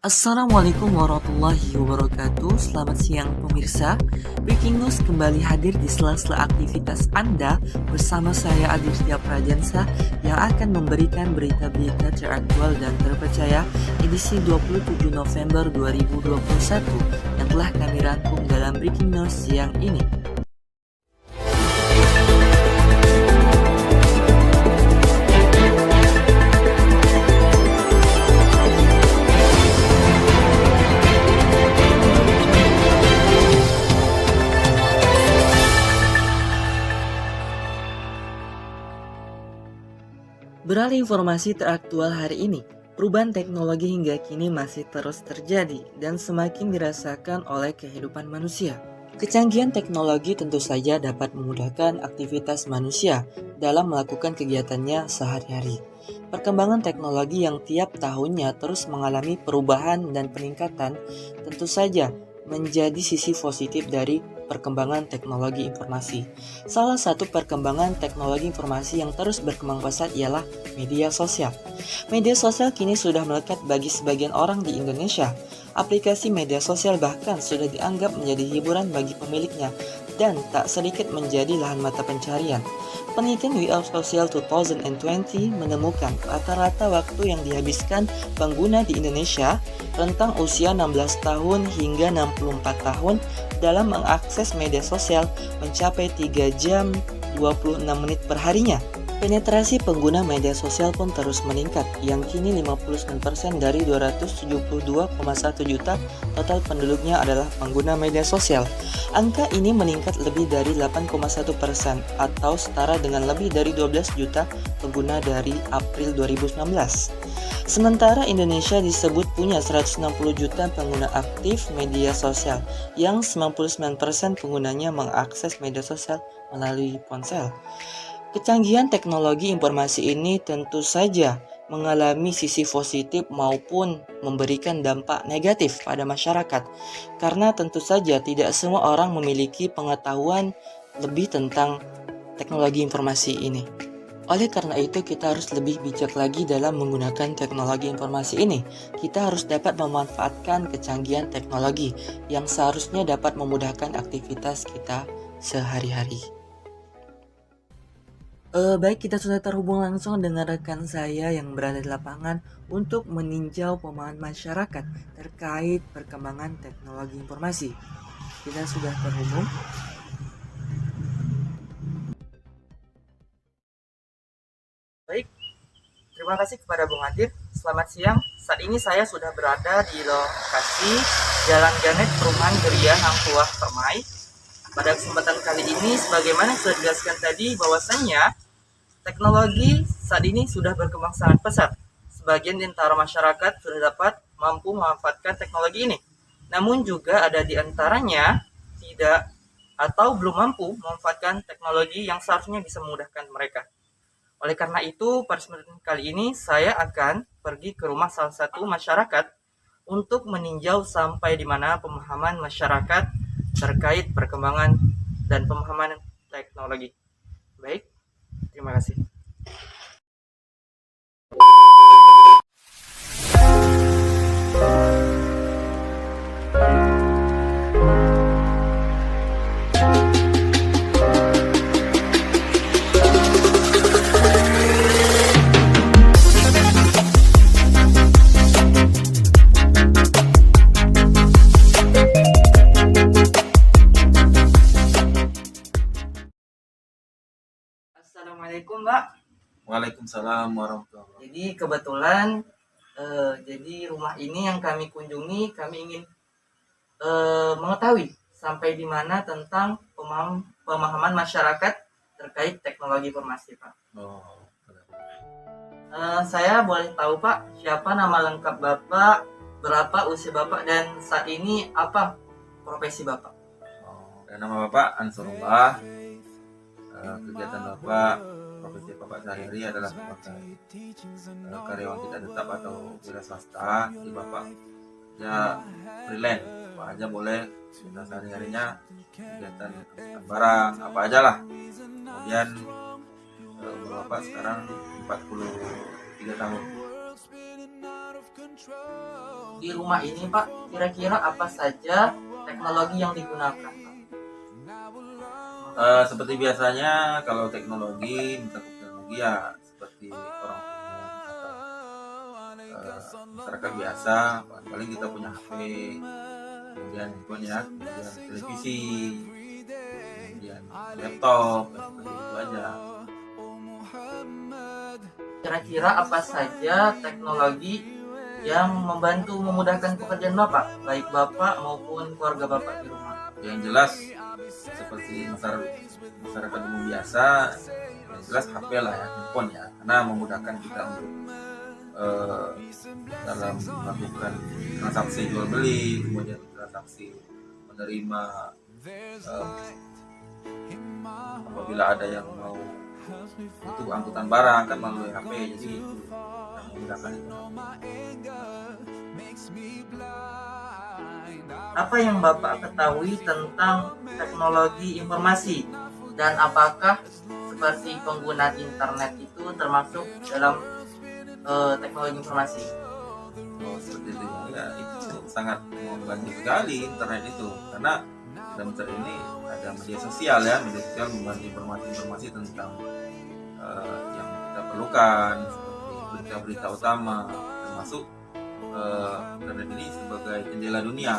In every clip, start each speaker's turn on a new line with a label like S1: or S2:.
S1: Assalamualaikum warahmatullahi wabarakatuh. Selamat siang pemirsa. Breaking News kembali hadir di sela-sela aktivitas Anda bersama saya Aditya Prajansa yang akan memberikan berita-berita teraktual dan terpercaya edisi 27 November 2021 yang telah kami rangkum dalam Breaking News siang ini. Beralih informasi teraktual hari ini, perubahan teknologi hingga kini masih terus terjadi dan semakin dirasakan oleh kehidupan manusia. Kecanggihan teknologi tentu saja dapat memudahkan aktivitas manusia dalam melakukan kegiatannya sehari-hari. Perkembangan teknologi yang tiap tahunnya terus mengalami perubahan dan peningkatan tentu saja menjadi sisi positif dari perkembangan teknologi informasi. Salah satu perkembangan teknologi informasi yang terus berkembang pesat ialah media sosial. Media sosial kini sudah melekat bagi sebagian orang di Indonesia. Aplikasi media sosial bahkan sudah dianggap menjadi hiburan bagi pemiliknya dan tak sedikit menjadi lahan mata pencarian. Penelitian We Are Social 2020 menemukan rata-rata waktu yang dihabiskan pengguna di Indonesia rentang usia 16 tahun hingga 64 tahun dalam mengakses media sosial mencapai 3 jam 26 menit per harinya. Penetrasi pengguna media sosial pun terus meningkat, yang kini 59% dari 272,1 juta total penduduknya adalah pengguna media sosial. Angka ini meningkat lebih dari 8,1% atau setara dengan lebih dari 12 juta pengguna dari April 2019. Sementara Indonesia disebut punya 160 juta pengguna aktif media sosial, yang 99% penggunanya mengakses media sosial melalui ponsel. Kecanggihan teknologi informasi ini tentu saja mengalami sisi positif maupun memberikan dampak negatif pada masyarakat, karena tentu saja tidak semua orang memiliki pengetahuan lebih tentang teknologi informasi ini. Oleh karena itu, kita harus lebih bijak lagi dalam menggunakan teknologi informasi ini. Kita harus dapat memanfaatkan kecanggihan teknologi yang seharusnya dapat memudahkan aktivitas kita sehari-hari. Baik, kita sudah terhubung langsung dengan rekan saya yang berada di lapangan untuk meninjau pemahaman masyarakat terkait perkembangan teknologi informasi. Kita sudah terhubung. Baik, terima kasih kepada Bung Adit. Selamat siang. Saat ini saya sudah berada di lokasi Jalan Janet Perumahan Geria Hangtua Permai. Pada kesempatan kali ini, sebagaimana sudah dijelaskan tadi, bahwasannya teknologi saat ini sudah berkembang sangat pesat. Sebagian di antara masyarakat sudah dapat mampu memanfaatkan teknologi ini. Namun juga ada di antaranya tidak atau belum mampu memanfaatkan teknologi yang seharusnya bisa memudahkan mereka. Oleh karena itu, pada kesempatan kali ini saya akan pergi ke rumah salah satu masyarakat untuk meninjau sampai di mana pemahaman masyarakat terkait perkembangan dan pemahaman teknologi. Baik, terima kasih. Assalamualaikum, Mbak.
S2: Waalaikumsalam warahmatullahi wabarakatuh.
S1: Jadi kebetulan jadi rumah ini yang kami kunjungi, kami ingin mengetahui sampai di mana tentang pemahaman masyarakat terkait teknologi informasi, Pak. Saya boleh tahu, Pak, siapa nama lengkap Bapak, berapa usia Bapak, dan saat ini apa profesi Bapak?
S2: Dan nama Bapak Ansarullah. Kegiatan Bapak, profesi Bapak sehari-hari adalah sebagai karyawan tidak tetap atau wira swasta. Di Bapak ya freelance, apa aja boleh. Kita sehari-harinya kegiatan barang apa aja lah. Kemudian umur Bapak sekarang 43 tahun.
S1: Di rumah ini Pak, kira-kira apa saja teknologi yang digunakan Pak?
S2: Seperti biasanya kalau teknologi, mencakup teknologi ya seperti orang umum atau masyarakat biasa, paling kita punya HP, kemudian handphone ya, kemudian televisi, kemudian laptop, ya seperti itu aja.
S1: Kira-kira apa saja teknologi yang membantu memudahkan pekerjaan Bapak, baik Bapak maupun keluarga Bapak di rumah?
S2: Yang jelas seperti masyarakat umum biasa, yang jelas HP lah ya, handphone ya, karena memudahkan kita untuk dalam melakukan transaksi jual beli, kemudian transaksi menerima apabila ada yang mau butuh angkutan barang kan melalui HP, jadi yang memudahkan itu.
S1: Apa yang Bapak ketahui tentang teknologi informasi dan apakah seperti penggunaan internet itu termasuk dalam teknologi informasi?
S2: Oh, seperti itu ya, itu sangat membantu sekali internet itu, karena dalam internet ini ada media sosial ya, media sosial membantu informasi-informasi tentang yang kita perlukan, seperti berita-berita utama, termasuk internet ini sebagai jendela dunia,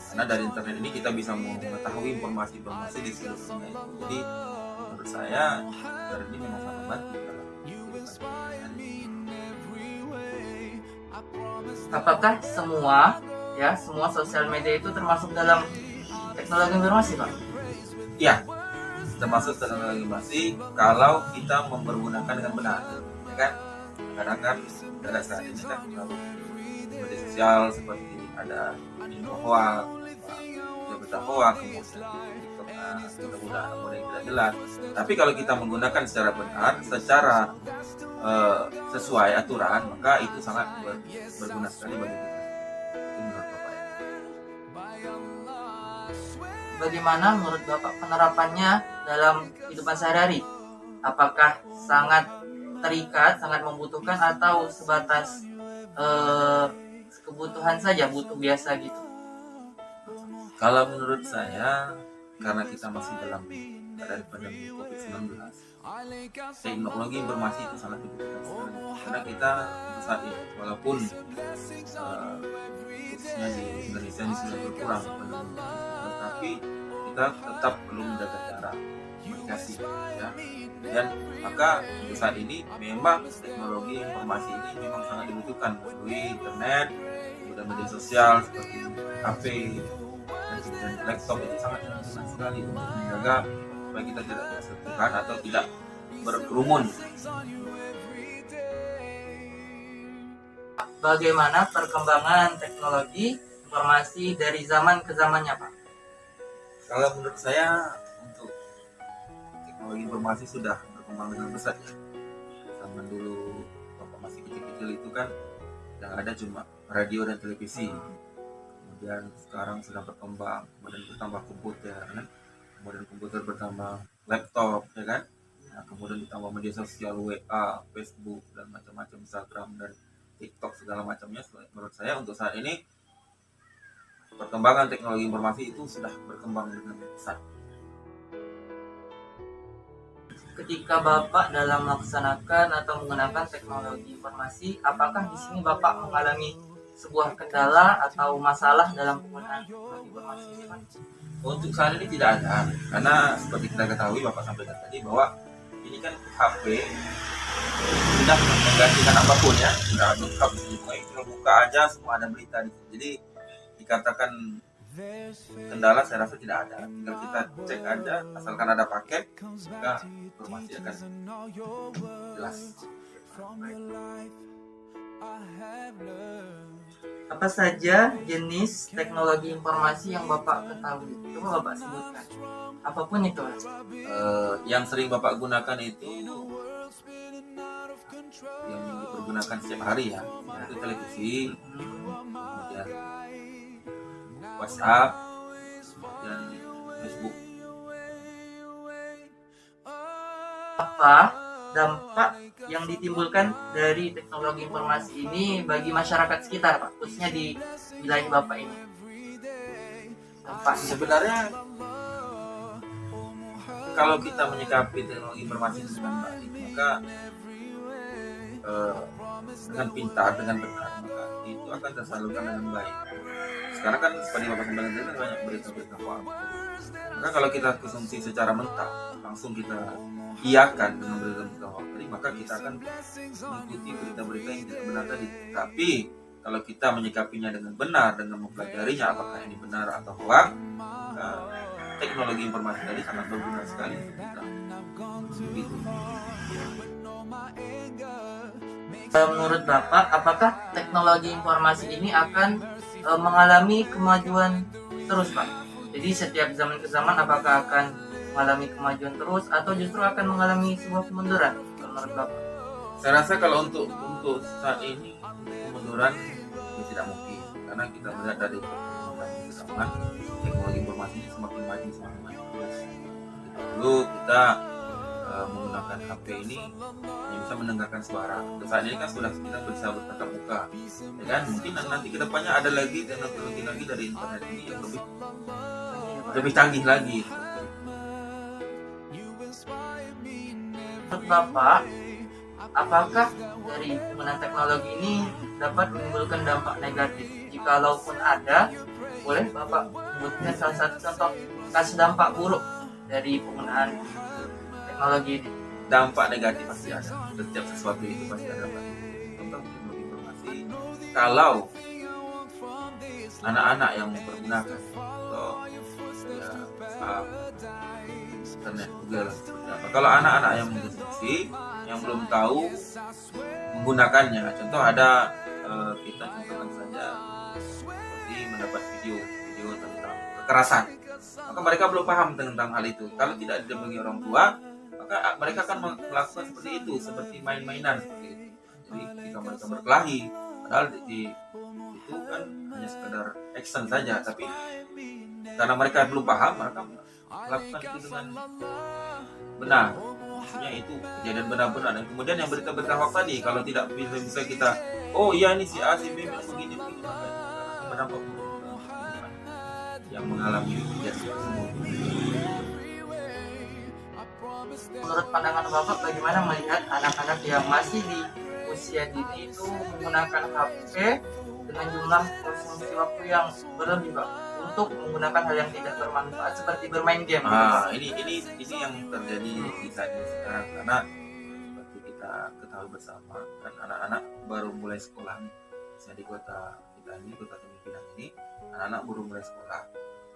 S2: karena dari internet ini kita bisa mengetahui informasi-informasi di seluruh dunia itu. Jadi menurut saya internet ini memang sangat membantu dalam kehidupan sehari-hari.
S1: Apakah semua sosial media itu termasuk dalam teknologi informasi, Pak?
S2: Ya, termasuk teknologi informasi kalau kita mempergunakan dengan benar, ya kan? Karena kan pada saat ini kan kalau media sosial seperti ada info hoax, berita hoax, kemudian TikTok, mudah-mudahan yang tidak jelas. Tapi kalau kita menggunakan secara benar, secara sesuai aturan, maka itu sangat berguna sekali bagi kita. Itu menurut Bapak.
S1: Bagaimana menurut Bapak penerapannya dalam kehidupan sehari-hari? Apakah sangat terikat, sangat membutuhkan, atau sebatas kebutuhan saja, butuh biasa gitu?
S2: Kalau menurut saya, karena kita masih dalam keadaan pandemi COVID-19, teknologi informasi itu sangat dibutuhkan sekali. Karena kita saat ini, walaupun khususnya di Indonesia ini sudah berkurang pandemi, tetapi kita tetap perlu menjaga jarak, komunikasi, ya. Dan maka untuk saat ini memang teknologi informasi ini memang sangat dibutuhkan melalui internet, kemudian media sosial seperti HP dan kemudian laptop, itu sangat dibutuhkan sekali untuk menjaga supaya kita tidak bersentuhan atau tidak berkerumun.
S1: Bagaimana perkembangan teknologi informasi dari zaman ke zamannya, Pak?
S2: Kalau menurut saya, untuk teknologi informasi sudah berkembang dengan pesat ya. Zaman dulu waktu masih kecil-kecil itu kan yang ada cuma radio dan televisi. Kemudian sekarang sudah berkembang, kemudian bertambah komputer kan, kemudian komputer bertambah laptop ya kan. Nah, kemudian ditambah media sosial WA, Facebook dan macam-macam, Instagram dan TikTok segala macamnya. Menurut saya untuk saat ini perkembangan teknologi informasi itu sudah berkembang dengan pesat.
S1: Ketika Bapak dalam melaksanakan atau menggunakan teknologi informasi, apakah di sini Bapak mengalami sebuah kendala atau masalah dalam penggunaan teknologi informasi ini, Pak?
S2: Untuk saat ini tidak ada, karena seperti kita ketahui, Bapak sampaikan tadi bahwa ini kan HP sudah menggantikan apapun ya, sudah lengkap di sini, tinggal buka aja semua ada berita di sini. Jadi dikatakan kendala saya rasa tidak ada, tinggal kita cek aja, asalkan ada paket maka informasi akan jelas.
S1: Apa saja jenis teknologi informasi yang Bapak ketahui? Coba Bapak sebutkan. Apapun itu.
S2: Yang sering Bapak gunakan itu yang dipergunakan setiap hari ya, yaitu televisi, kemudian WhatsApp, dan Facebook.
S1: Apa dampak yang ditimbulkan dari teknologi informasi ini bagi masyarakat sekitar, Pak, khususnya di wilayah Bapak ini? Dampaknya.
S2: Sebenarnya kalau kita menyikapi teknologi informasi dengan baik, maka dengan pintar, dengan benar, maka itu akan tersalurkan dengan baik. Sekarang kan seperti Bapak sampaikan tadi kan banyak berita-berita hoax. Maka kalau kita konsumsi secara mentah, langsung kita iakan dengan berita-berita hoax tadi, maka kita akan mengikuti berita-berita yang tidak benar tadi. Tapi kalau kita menyikapinya dengan benar, dengan mempelajarinya apakah ini benar atau hoax, maka teknologi informasi tadi sangat berguna sekali untuk kita. Begitu.
S1: Menurut Bapak, apakah teknologi informasi ini akan mengalami kemajuan terus, Pak? Jadi setiap zaman ke zaman apakah akan mengalami kemajuan terus atau justru akan mengalami sebuah kemunduran menurut Bapak?
S2: Saya rasa kalau untuk saat ini kemunduran tidak mungkin, karena kita melihat dari perkembangan zaman teknologi informasi ini semakin maju terus. Dulu kita menggunakan HP ini yang bisa mendengarkan suara. Saat ini kan sudah kita bisa bertatap muka, ya kan? Mungkin nanti kedepannya ada lagi teknologi lagi dari internet ini yang lebih canggih lagi.
S1: Menurut Bapak, apakah dari penggunaan teknologi ini dapat menimbulkan dampak negatif? Jikalaupun ada, boleh Bapak sebutkan salah satu contoh kasus dampak buruk dari penggunaan teknologi ini?
S2: Dampak negatif pasti ada. Setiap sesuatu itu pasti ada dampak. Contoh teknologi informasi, kalau anak-anak yang mempergunakan atau ya, internet Google seperti apa. Kalau anak-anak yang mengkonsumsi yang belum tahu menggunakannya, contoh ada kita contohkan saja seperti mendapat video tentang kekerasan, maka mereka belum paham tentang hal itu. Kalau tidak didampingi orang tua, maka mereka akan melakukan seperti itu, seperti main-mainan seperti itu. Jadi ketika mereka berkelahi, padahal itu kan hanya sekedar action saja, tapi karena mereka belum paham, mereka melakukan itu dengan benar. Maksudnya itu kejadian benar-benar. Dan kemudian yang berita-berita hoax tadi, kalau tidak bisa kita, oh iya ini si A, si B begini, maka berdampak yang mengalami kejadian tersebut.
S1: Menurut pandangan Bapak, bagaimana melihat anak-anak yang masih di usia dini itu menggunakan HP dengan jumlah konsumsi waktu yang berlebih, Pak, untuk menggunakan hal yang tidak bermanfaat seperti bermain game?
S2: Ini yang terjadi di saat ini sekarang, karena seperti kita ketahui bersama kan anak-anak baru mulai sekolah, misalnya di kota kita ini, kota Tanjung Pinang ini, anak-anak baru mulai sekolah.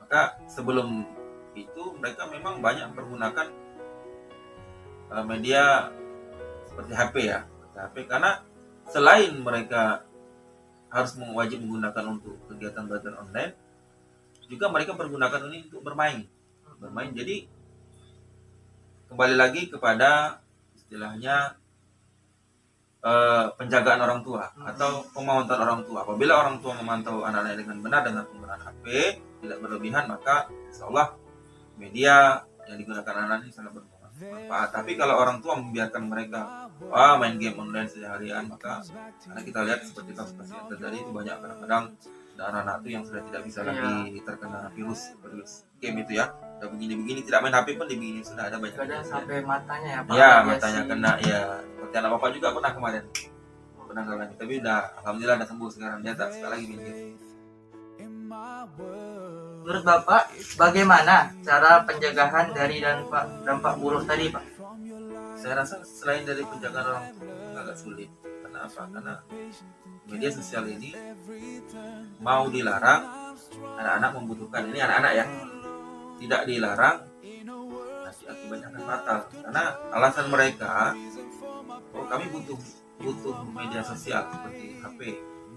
S2: Maka sebelum itu mereka memang banyak menggunakan media seperti HP ya, karena selain mereka harus wajib menggunakan untuk kegiatan belajar online, juga mereka pergunakan ini untuk bermain. Jadi kembali lagi kepada istilahnya penjagaan orang tua atau pemantauan orang tua. Apabila orang tua memantau anak-anak dengan benar dengan penggunaan HP tidak berlebihan, maka insya Allah media yang digunakan anak-anak ini sangat bermanfaat. Tapi kalau orang tua membiarkan mereka main game online seharian, maka karena kita lihat seperti kasus yang terjadi itu banyak, kadang-kadang ada anak-anak itu yang sudah tidak bisa lagi terkena virus game itu ya, udah begini tidak main HP pun begini, sudah ada banyak.
S1: Kadang sampai matanya ya, Pak.
S2: Ya, matanya kena ya. Seperti anak bapak juga pernah kemarin ngalamin, tapi udah alhamdulillah udah sembuh sekarang, dia tak suka lagi main game. Menurut Bapak, bagaimana cara pencegahan dari dampak buruk tadi, Pak? Saya rasa selain dari penjagaan orang tua agak sulit. Karena apa? Karena media sosial ini mau dilarang, anak-anak membutuhkan. Ini anak-anak ya, tidak dilarang, nanti akibatnya akan fatal. Karena alasan mereka, oh kami butuh media sosial seperti HP,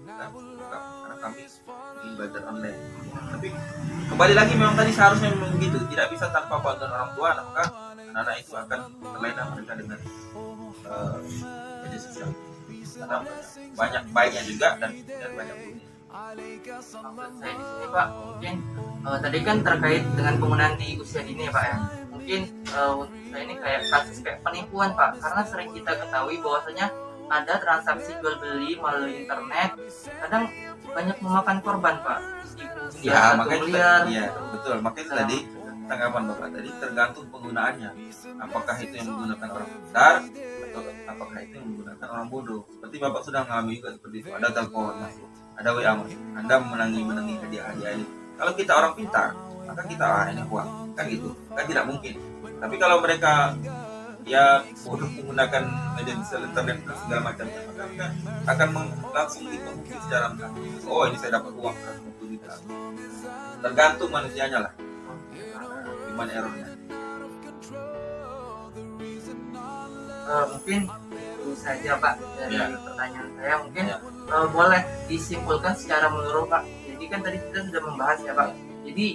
S2: kan? Karena kami ingin belajar online. Tapi kembali lagi memang tadi seharusnya memang begitu, tidak bisa tanpa bantuan orang tua, maka anak-anak itu akan terlena mereka dengan media sosial. Karena banyak baiknya juga dan banyak buruknya.
S1: Maksud saya di sini, Pak, mungkin tadi kan terkait dengan penggunaan di usia dini ya, Pak ya. mungkin untuk ini kayak kasus kayak penipuan Pak, karena sering kita ketahui bahwasanya ada transaksi jual beli melalui internet, kadang banyak memakan korban Pak. Ibu
S2: Ya,
S1: satu
S2: makanya
S1: miliar.
S2: iya, betul. Makanya
S1: Nah,
S2: tadi tanggapan Bapak tadi tergantung penggunaannya. Apakah itu yang menggunakan orang pintar atau apakah itu yang menggunakan orang bodoh. Seperti Bapak sudah mengalami juga seperti itu. Ada telepon masuk, ada WA masuk. Anda menangi hadiah ini. Kalau kita orang pintar, maka kita ini uang. Kan gitu. Kan tidak mungkin. Tapi kalau mereka ya bodoh menggunakan media sosial internet dan segala macamnya, maka mereka akan langsung ditemukan secara mekanis. Oh, ini saya dapat uang kan, itu tidak. Tergantung manusianya lah, gimana errornya.
S1: Mungkin itu saja Pak dari
S2: Ya.
S1: pertanyaan saya. Mungkin
S2: Ya.
S1: boleh disimpulkan secara menurut Pak. Jadi kan tadi kita sudah membahas ya Pak. Jadi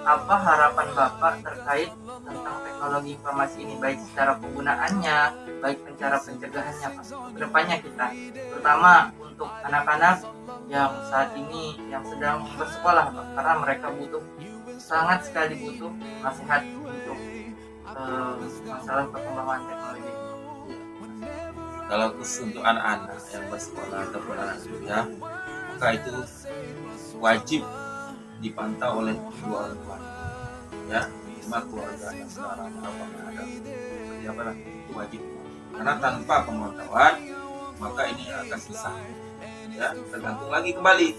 S1: apa harapan Bapak terkait tentang teknologi informasi ini, baik secara penggunaannya, baik cara pencegahannya Pak. Kedepannya kita, terutama untuk anak-anak yang saat ini yang sedang bersekolah Pak, karena mereka sangat sekali butuh nasihat untuk masalah perkembangan teknologi.
S2: Kalau khusus untuk anak-anak yang bersekolah ataupun anak kuliah, maka itu wajib dipantau oleh kedua orang tua, ya, cuma keluarga yang sekarang apakah ada seperti apa lah, itu wajib, karena tanpa pemantauan maka ini akan susah, ya, tergantung lagi kembali.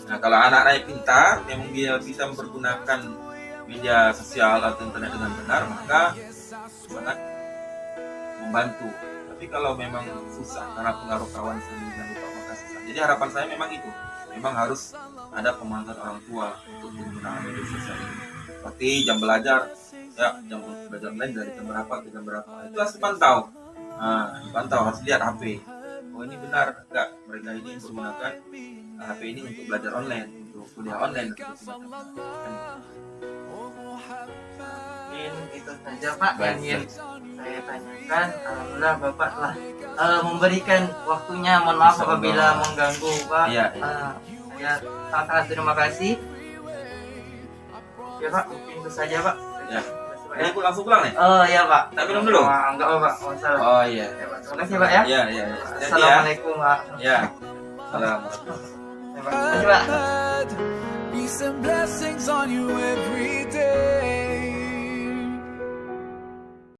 S2: Nah, kalau anak-anak yang pintar memang dia bisa mempergunakan media sosial atau internet dengan benar, maka sangat membantu. Tapi kalau memang susah karena pengaruh kawan sendiri dan lupa, maka susah. Jadi harapan saya memang itu, memang harus ada pemantauan orang tua untuk penggunaan media sosial ini. Seperti jam belajar, ya, jam belajar online dari jam berapa ke jam berapa, itu harus dipantau. Nah, dipantau, harus lihat HP. Oh, ini benar enggak mereka ini menggunakan HP ini untuk belajar online, untuk kuliah online atau
S1: Mungkin itu saja Pak yang ingin saya tanyakan. Alhamdulillah Bapak telah memberikan waktunya. Mohon maaf
S2: Insya Allah.
S1: apabila mengganggu Pak.
S2: Iya,
S1: Saya sangat terima kasih. Ya Pak, mungkin itu saja Pak.
S2: Ya.
S1: Terima kasih, Pak,
S2: Ini
S1: ya.
S2: aku langsung pulang nih.
S1: Oh iya Pak.
S2: Tak minum dulu?
S1: Enggak apa Pak. Masalah.
S2: Oh iya.
S1: Ya, Pak. Terima kasih Pak ya.
S2: Iya, iya. Hati-hati ya.
S1: Assalamualaikum Pak.
S2: Ya. Assalamualaikum.
S1: Terima kasih Pak.
S3: Peace and blessings on you every day.